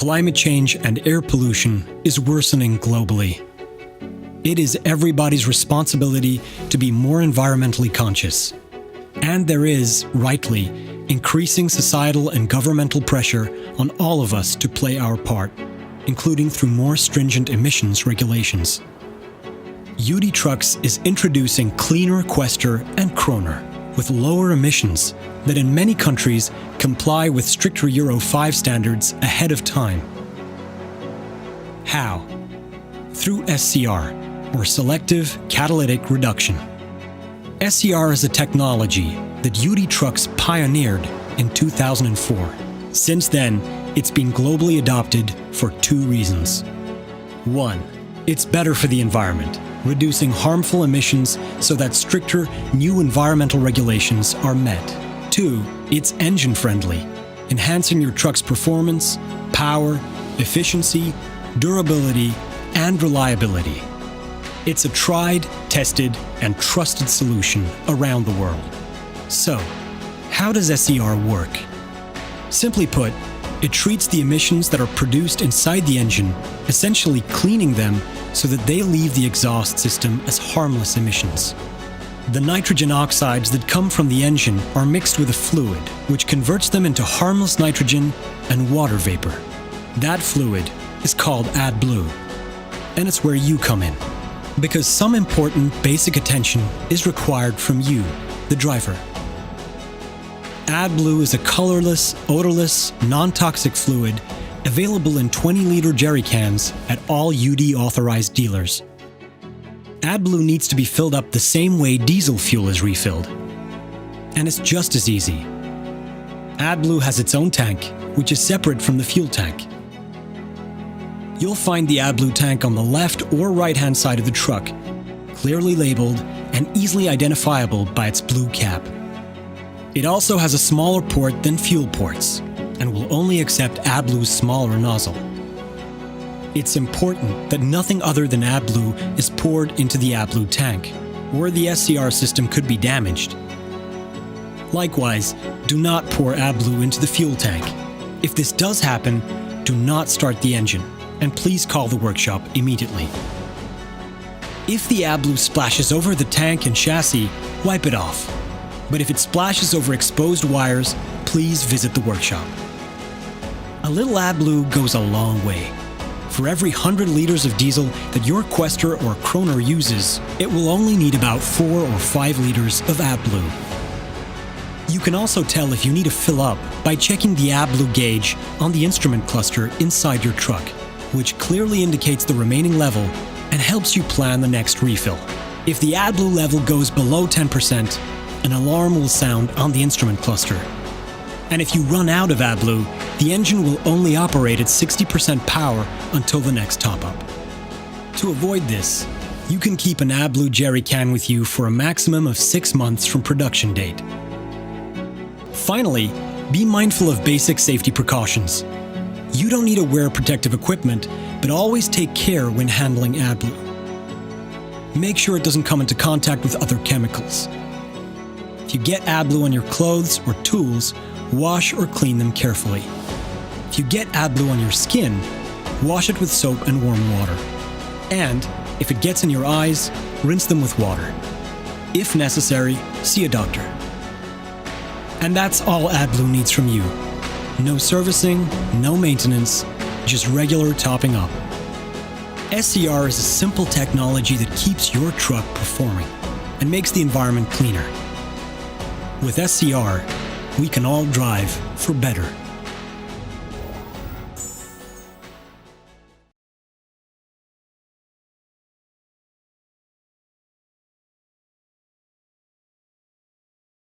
climate change and air pollution is worsening globally. It is everybody's responsibility to be more environmentally conscious. And there is, rightly, increasing societal and governmental pressure on all of us to play our part, including through more stringent emissions regulations. UD Trucks is introducing cleaner Quester and Kroner with lower emissions that in many countries comply with stricter Euro 5 standards ahead of time. How? Through SCR, or Selective Catalytic Reduction. SCR is a technology that UD Trucks pioneered in 2004. Since then, it's been globally adopted for two reasons. 1. It's better for the environment, reducing harmful emissions so that stricter new environmental regulations are met. 2. It's engine-friendly, enhancing your truck's performance, power, efficiency, durability, and reliability. It's a tried, tested, and trusted solution around the world. So, how does SCR work? Simply put, it treats the emissions that are produced inside the engine, essentially cleaning them so that they leave the exhaust system as harmless emissions. The nitrogen oxides that come from the engine are mixed with a fluid, which converts them into harmless nitrogen and water vapor. That fluid is called AdBlue, and it's where you come in. Because some important basic attention is required from you, the driver. AdBlue is a colorless, odorless, non-toxic fluid available in 20-liter jerry cans at all UD authorized dealers. AdBlue needs to be filled up the same way diesel fuel is refilled. And it's just as easy. AdBlue has its own tank, which is separate from the fuel tank. You'll find the AdBlue tank on the left or right-hand side of the truck, clearly labeled and easily identifiable by its blue cap. It also has a smaller port than fuel ports, and will only accept AdBlue's smaller nozzle. It's important that nothing other than AdBlue is poured into the AdBlue tank, or the SCR system could be damaged. Likewise, do not pour AdBlue into the fuel tank. If this does happen, do not start the engine, and please call the workshop immediately. If the AdBlue splashes over the tank and chassis, wipe it off. But if it splashes over exposed wires, please visit the workshop. A little AdBlue goes a long way. For every 100 liters of diesel that your Quester or Kroner uses, it will only need about 4 or 5 liters of AdBlue. You can also tell if you need to fill up by checking the AdBlue gauge on the instrument cluster inside your truck, which clearly indicates the remaining level and helps you plan the next refill. If the AdBlue level goes below 10%, an alarm will sound on the instrument cluster. And if you run out of AdBlue, the engine will only operate at 60% power until the next top-up. To avoid this, you can keep an AdBlue jerry can with you for a maximum of 6 months from production date. Finally, be mindful of basic safety precautions. You don't need to wear protective equipment, but always take care when handling AdBlue. Make sure it doesn't come into contact with other chemicals. If you get AdBlue on your clothes or tools, wash or clean them carefully. If you get AdBlue on your skin, wash it with soap and warm water. And if it gets in your eyes, rinse them with water. If necessary, see a doctor. And that's all AdBlue needs from you. No servicing, no maintenance, just regular topping up. SCR is a simple technology that keeps your truck performing and makes the environment cleaner. With SCR, we can all drive for better.